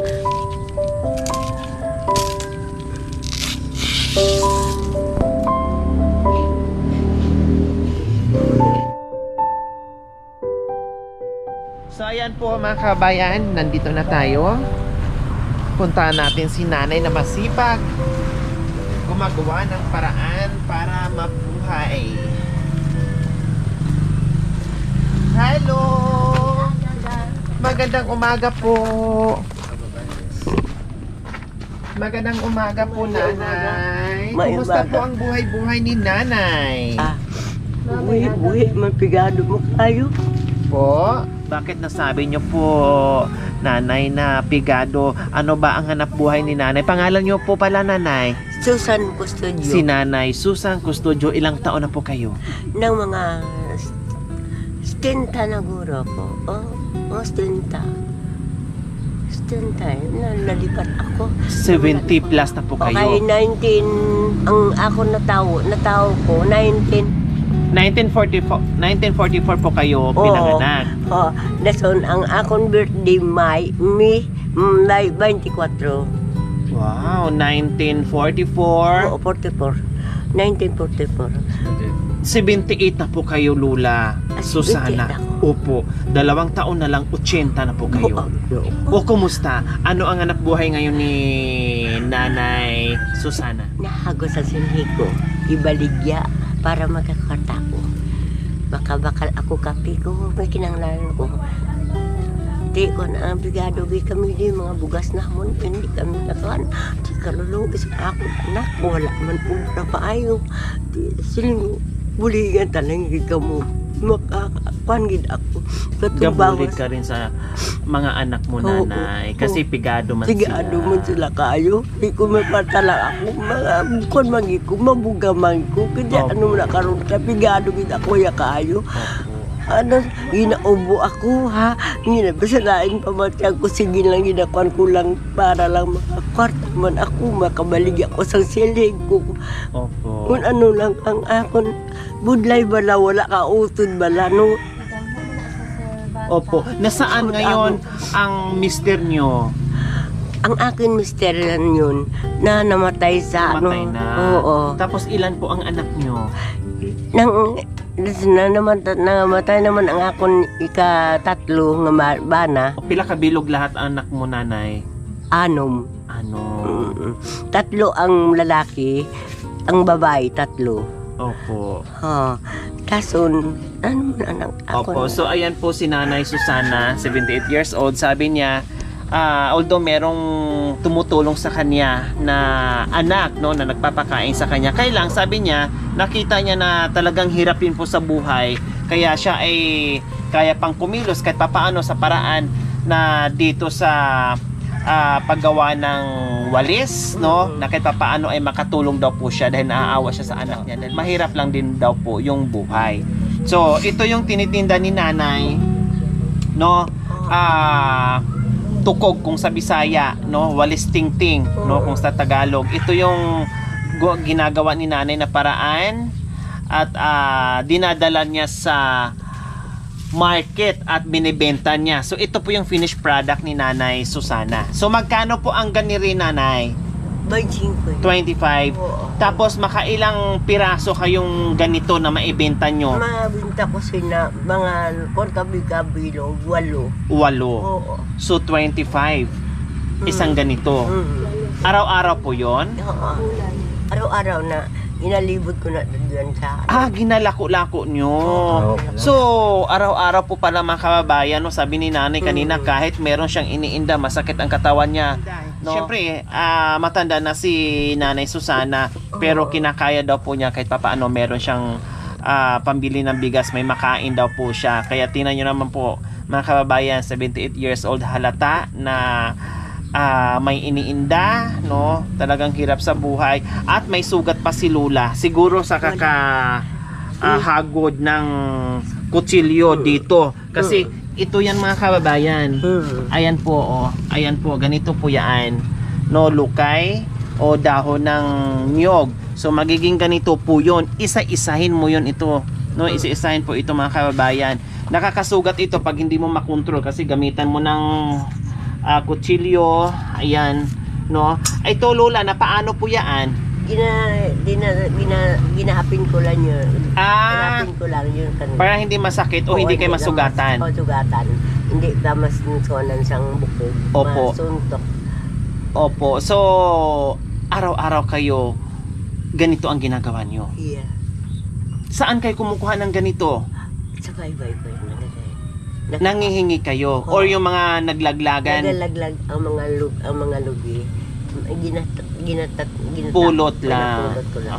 So ayan po mga kabayan, nandito na tayo. Puntahan natin si nanay na masipag gumagawa ng paraan para mabuhay. Hello! Magandang umaga po. Magandang umaga po, nanay. Kumusta po ang buhay-buhay ni nanay? Buhay, mapigado mo kayo. Po? Bakit nasabi niyo po, nanay, na pigado? Ano ba ang hanap buhay ni nanay? Pangalan niyo po pala, nanay? Susan Custodio. Si nanay Susan Custodio. Ilang taon na po kayo? Ng mga stinta na guro po. Oh, stinta. Stinta, nalipat ako. 70 plus na po Okay, kayo. 19, ang ako natawo ko, 1944 po kayo pinanganak. Dason ang akong birthday May 24. Wow, 1944. Oo, 44. 1944. 78 na po kayo, Lula Susana. 78 ako. Opo, 2 taon na lang, 80 na po kayo. O kumusta? Ano ang anak buhay ngayon ni Nanay Susana? Nahago sa sinhigo, ibaligya para makakata ko. Bakal ako kape ko, may kinanglanan ko. Di ko na ang bigado kami di mga bugas na mo, hindi kami nakawan. Di kalulungis ako, anak, wala man po na paayo. Di siling buligan talang ka mo. Makakakuan gid ako. Gabulig ka rin sa mga anak mo, nanay. Kasi pigado man sila. Pigado man sila kayo. Di ko mapatala ako. Mga bukon mangi ko, mabuga mangi ko. Kaya ano mo na karoon ka, pigado gid ako ya kayo. Ano, ginaubo ako ha. Ginabasalain pa matiyag ko. Sige lang, ginakuan ko lang para lang makakwarta man ako. Makabalig ako sa silig ko. Opo. Kung ano lang ang akon. Budlay bala, wala ka utod bala, no? Opo. Nasaan ngayon ang mister nyo? Ang akin mister yan yun, na namatay sa Namatay ano. na. Oo. Tapos ilan po ang anak nyo? Namatay naman ang akon ika-3 nga bana, O pila kabilog lahat ang anak mo, nanay? 6. Ano? 3 ang lalaki, ang babae 3. Opo. Kason, ano man anak Opo. ako? So ayan po si Nanay Susana, 78 years old. Sabi niya, although merong tumutulong sa kanya na anak, no, na nagpapakain sa kanya, kailang sabi niya, nakita niya na talagang hirapin po sa buhay, kaya siya ay kaya pang kumilos kahit papaano sa paraan na dito sa paggawa ng walis, no, na kahit papaano ay makatulong daw po siya dahil naaawa siya sa anak niya dahil mahirap lang din daw po yung buhay. So ito yung tinitinda ni nanay, no, tukog kung sa Bisaya, no, walis tingting, no, kung sa Tagalog. Ito yung ginagawa ni nanay na paraan at dinadala niya sa market at binibenta niya. So ito po yung finished product ni Nanay Susana. So magkano po ang ganiri, nanay? 25. 25. Oo. Tapos makailang piraso kayong ganito na maibenta nyo? Mabinta ko sila mga kontabi-kabilo, 8. 8. Oo. So 25. Isang ganito. Araw-araw po yon? Oo. Araw-araw na inalibot ko na doon sa Ginalako-lako nyo. So, araw-araw po pala mga kababayan, no, sabi ni nanay kanina, kahit meron siyang iniinda, masakit ang katawan niya. No? Siyempre, matanda na si Nanay Susana, pero kinakaya daw po niya kahit papaano meron siyang pambili ng bigas, may makain daw po siya. Kaya tingnan nyo naman po, mga kababayan, 78 years old, halata na may iniinda, no? Talagang hirap sa buhay at may sugat pa si Lula. Siguro sa hagod ng kutsilyo dito. Kasi ito yan mga kababayan. Ayan po, oh. Ayan po, ganito po yan. No, lukay o dahon ng niyog. So magiging ganito po 'yon. Isa-isahin mo 'yon ito. No, isa-isahin po ito mga kababayan. Nakakasugat ito pag hindi mo makontrol kasi gamitan mo ng kutsilyo, ayan, no? Ay to lola, na paano po yan? Ginahapin ko lang yun. Ah, Ginahapin ko lang yun. para hindi masakit o hindi kayo masugatan. O sugatan. Hindi ka masunsonan siyang bukog. Opo. Masuntok. Opo, so araw-araw kayo ganito ang ginagawa nyo. Yeah. Saan kayo kumukuha ng ganito? Sa baybay ko yun. Nangihingi kayo Oo. or yung mga naglaglagan? Nagalaglag ang mga lugi. Pulot lang. Pulot ko lang.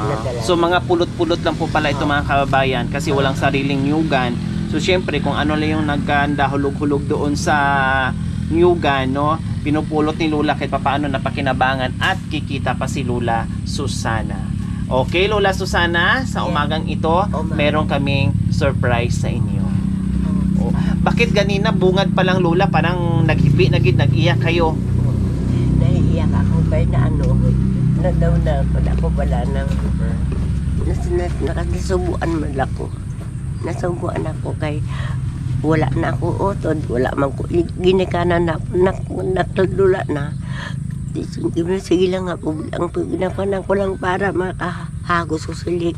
Nadala. So mga pulot-pulot lang po pala ito mga kababayan kasi walang sariling nyugan. So syempre kung ano lang yung nagkanda hulog-hulog doon sa nyugan, no? Pinupulot ni Lola kahit papaano napakinabangan at kikita pa si Lola Susana. Okay, Lola Susana, sa umagang ito, meron kaming surprise sa inyo. Oh, bakit ganina bungad pa lang Lola, parang naghipi, nag-iyak kayo? Naiiyak ako kay na daw na ako pala ng nakasubuan man ako. Nasubuan ako kay wala na ako utod, wala man ko ginikanan na natulula na. Sige lang ako, ang pinapanan ko lang para makahagos ko sa lig,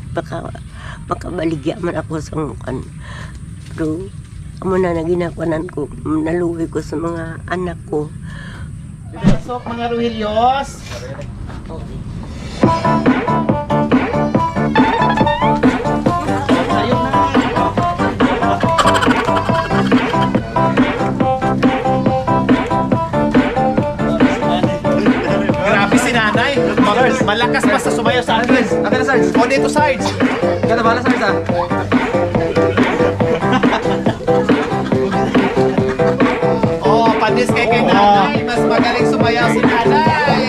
makabaligya man ako sa mukan. Pero amo na naginapanan ko, naluwi ko sa mga anak ko. Pasok mga Ruhilios. Grabe si nanay. Malakas pa sa sumayaw sa akin. Akin na, Sarge. O dito, Sarge. Ganda bala, Sarge, ah. Oh, panis kay nanay. Mas magaling sumayaw si nanay.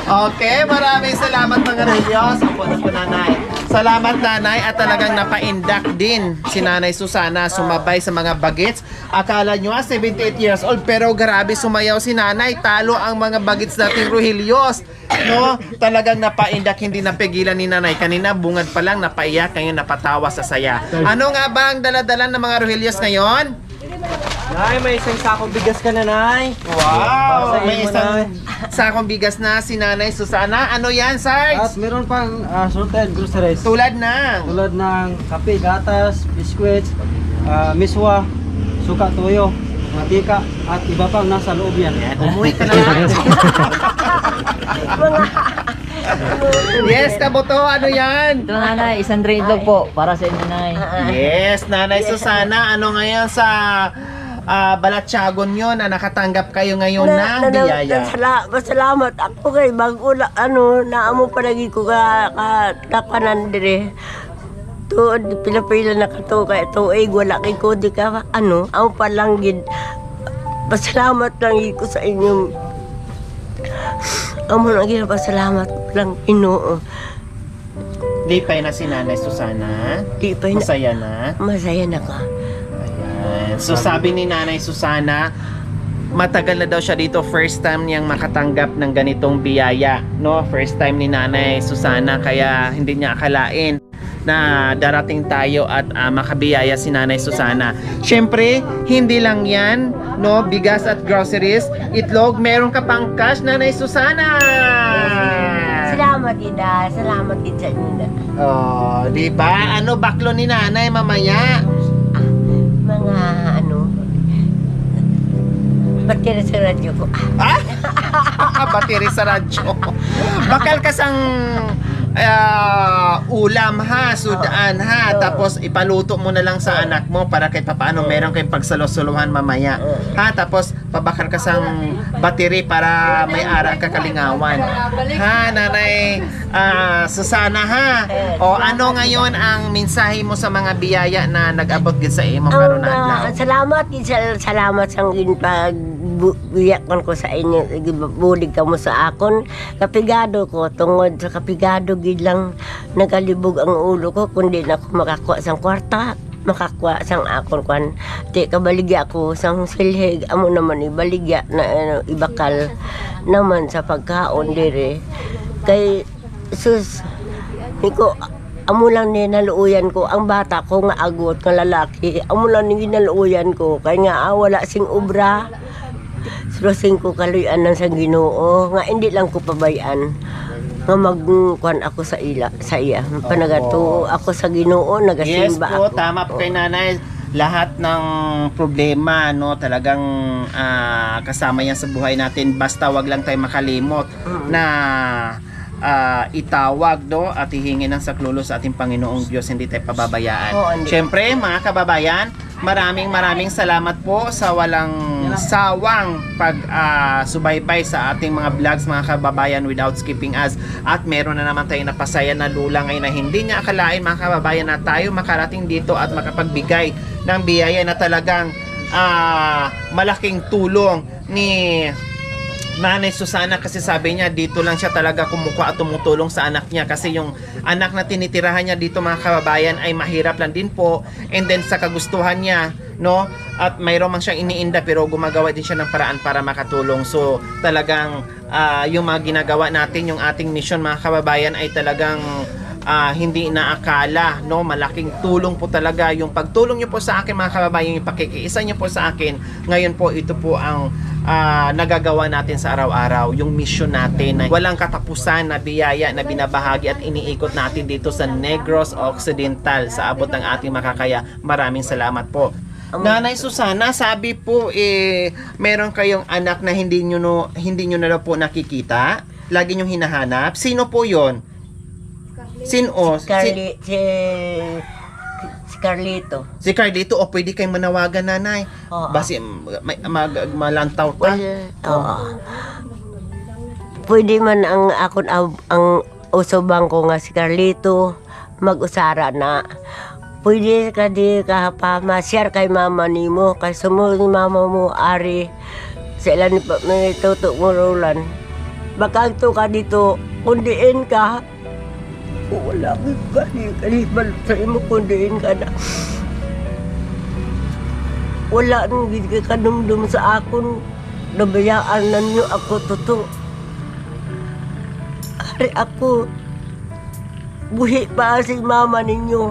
Okay, maraming salamat mga Reyos. Ako na po nanay. Salamat nanay at talagang napaindak din si Nanay Susana sumabay sa mga bagets. Akala nyo 78 years old pero grabe sumayaw si nanay. Talo ang mga bagets nating Ruhilios. No? Talagang napaindak, hindi napigilan ni nanay. Kanina bungad pa lang napaiyak, ngayon napatawa sa saya. Ano nga ba ang daladala ng mga Ruhilios ngayon? Nay, may isang sakong bigas ka na, Nay. Wow! Basahin May mo, isang Nay. sakong bigas na si Nanay Susana. Ano yan, Sarge? At meron pang sorted groceries. Tulad ng Tulad ng kape, gatas, biskwits, miswa, suka, toyo, matika, at iba pang nasa loob yan. umuwi ka na lang. Yes, kaboto, ano yan? Ito nanay, isang itlog po para sa inyo nanay. Yes, Nanay Susana, ano ngayon sa Balatyagon nyo na nakatanggap kayo ngayon ng biyaya? Salamat ako kay bago naamo pa lagi ko kakanan dire. Tuod pila-pila na kato kay tuig wala kay ko di ka amo pa lang gid. Pasalamat lang gid ko sa inyo. Amo na gid pasalamat lang Ginoo. Lipay na si Nanay Susana? Di pa Masaya na? masaya na ka. Ayan. So sabi ni Nanay Susana, matagal na daw siya dito, first time niyang makatanggap ng ganitong biyaya, no? First time ni Nanay Susana, kaya hindi niya akalain na darating tayo at makabiyaya si Nanay Susana. Syempre, hindi lang yan, no? Bigas at groceries, itlog, meron ka pang cash, Nanay Susana! Salamat Ida, salamat din sa inyo na. Oh, di ba? Ano baklo ni Nanay mamaya? Mga battery sa radyo ko. Battery sa radyo. Bakal kasang ulam ha, sudaan ha, tapos ipaluto mo na lang sa anak mo para kahit papaano meron kayong pagsalusuluhan mamaya ha, tapos pabakal kasang battery para may ara ka kalingawan ha, Nanay Susana ha. O ano ngayon ang mensahe mo sa mga biyaya na nag-abot gid sa imo karon na adlaw? Salamat sa pag biyakon ko sa inyo, bulig ka mo sa akon. Kapigado ko, tungod sa kapigado gid lang nagalibog ang ulo ko, kundi na ako makakuha sang kwarta, makakuha sang akon kwan. Di kabaligya ko sang silhig, amo naman ibaligya na ibakal naman sa pagkaon dire. Kay sus, Niko, amo lang ni naluuyan ko. Ang bata ko nga agot, nga lalaki. Amo lang ni naluuyan ko. Kaya nga wala sing obra. Surasing ko kaluyan ng sa Ginoo. Nga hindi lang ko pabayaan. Nga magkuhan ako sa iya. Panagato ako sa Ginoo, Yes nagasimba po, ako. tama po kay nanay. Lahat ng problema, no, talagang kasama yan sa buhay natin. Basta wag lang tayo makalimot na itawag, no, at hihingi ng saklulo sa ating Panginoong Diyos. Hindi tayo pababayaan. Oo, hindi. Siyempre, mga kababayan, maraming salamat po sa walang sawang subaybay sa ating mga vlogs, mga kababayan, without skipping us. At meron na naman tayong napasaya na lula ngayon na hindi niya akalain, mga kababayan, na tayo makarating dito at makapagbigay ng biyaya na talagang malaking tulong ni Nanay Susana, kasi sabi niya dito lang siya talaga kumukuha at tumutulong sa anak niya, kasi yung anak na tinitirahan niya dito, mga kababayan, ay mahirap lang din po, and then sa kagustuhan niya, no, at mayroon man siyang iniinda pero gumagawa din siya ng paraan para makatulong. So talagang yung mga ginagawa natin, yung ating mission, mga kababayan, ay talagang hindi inaakala, no, malaking tulong po talaga yung pagtulong niyo po sa akin, mga kababayan, yung pakikiisa niyo po sa akin. Ngayon po, ito po ang nagagawa natin sa araw-araw, yung mission natin na walang katapusan na biyaya na binabahagi at iniikot natin dito sa Negros Occidental sa abot ng ating makakaya. Maraming salamat po. Nanay Susana, sabi po meron kayong anak na hindi nyo na daw po nakikita, lagi nyo hinahanap. Sino po yon? Sino? Si Carlito. Si Carlito, o pwede kayong manawagan, nanay. Oo. Basi malantaw ta. Oo. Pwede man ang usubang ko nga si Carlito mag-usara na. Pwede ka di ma-share kay mama nimo, kay sumo ni mama mo ari sa ilan ni tuto mo Roland. Bakang to ka dito, kundiin ka. Wala ka kanibal sa imo, kundiin ka na. Wala nang kanumdum sa akon, nabayaan na niyo ako totoo. Ari ako, buhi pa si mama ninyo.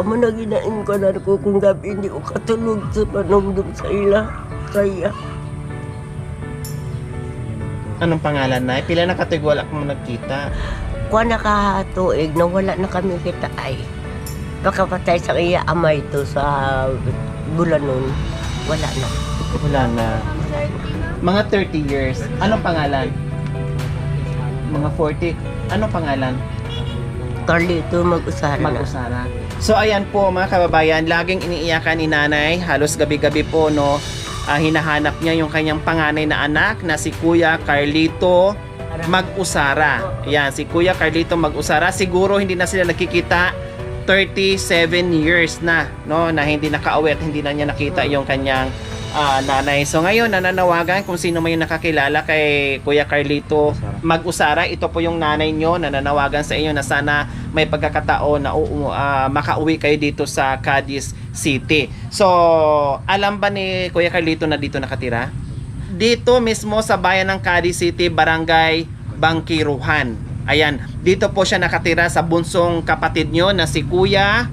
Amo na ginain ko na ko kung gabi hindi ko katulog sa panumdum sa ila. Kaya, Anong pangalan, nay? Pila na katigwala kung nagkita? kuha na kahatuig na wala na kami kita ay. Pakapatay sa iya amay to sa Bulanon. Wala na. Wala na. Mga 30 years. Anong pangalan? Mga 40. Anong pangalan? Carlito mag-usara na. Mag-usara. So ayan po, mga kababayan, laging iniiyakan ni nanay, halos gabi-gabi po, no, hinahanap niya yung kanyang panganay na anak na si Kuya Carlito Mag-usara. Yan, si Kuya Carlito Mag-usara. Siguro hindi na sila nakikita 37 years na, no, na hindi nakauwi at hindi na niya nakita yung kanyang nanay. So ngayon, nananawagan kung sino may nakakilala kay Kuya Carlito Mag-usara. Ito po yung nanay nyo, nananawagan sa inyo na sana may pagkakataon na makauwi kayo dito sa Cadiz City. So, alam ba ni Kuya Carlito na dito nakatira? Dito mismo sa bayan ng Cadiz City, Barangay Bangkiruhan. Ayan, dito po siya nakatira sa bunsong kapatid nyo na si Kuya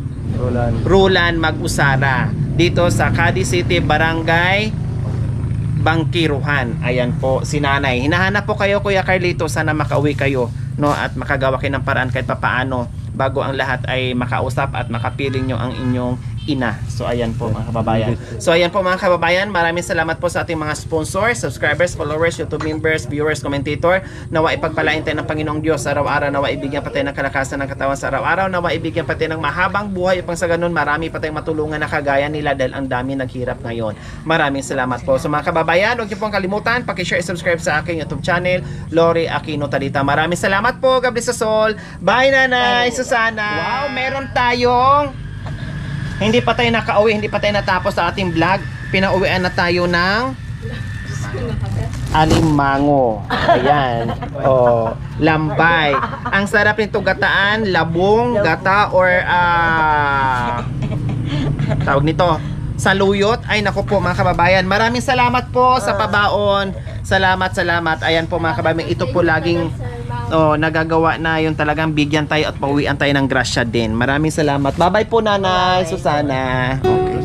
Roland Mag-usara. Dito sa Cadiz City, Barangay Bangkiruhan. Ayan po, si nanay. Hinahanap po kayo, Kuya Carlito. Sana makauwi kayo, no, at makagawa kayo ng paraan kahit papaano bago ang lahat ay makausap at makapiling nyo ang inyong ina. So ayan po, mga kababayan. So ayan po, mga kababayan, maraming salamat po sa ating mga sponsors, subscribers, followers, YouTube members, viewers, commentator. Nawa ipagpalain tayo ng Panginoong Diyos araw-araw. Nawa ibigyan pa tayo ng kalakasan ng katawan sa araw-araw. Nawa ibigyan pa tayo ng mahabang buhay upang sa ganun marami pa tayong matulungan na kagaya nila dahil ang dami naghirap ngayon. Maraming salamat po. So mga kababayan, huwag niyo pong kalimutan, paki-share, subscribe sa aking YouTube channel, Lori Aquino Talita. Maraming salamat po. God bless us all. Bye, Nanay Susana. Wow, meron tayong hindi pa tayo nakauwi, hindi pa tayo natapos sa ating vlog. Pinauwian na tayo ng alimango. Ayan. Oh, lambay. Ang sarap nito gataan, labong, gata, or tawag nito, saluyot. Ay naku po, mga kababayan. Maraming salamat po sa pabaon. Salamat. Ayan po mga kabaming, ito po laging nagagawa na yung talagang bigyan tayo at pauwian tayo ng grasya din. Maraming salamat. Bye-bye po Nanay Susana. Okay.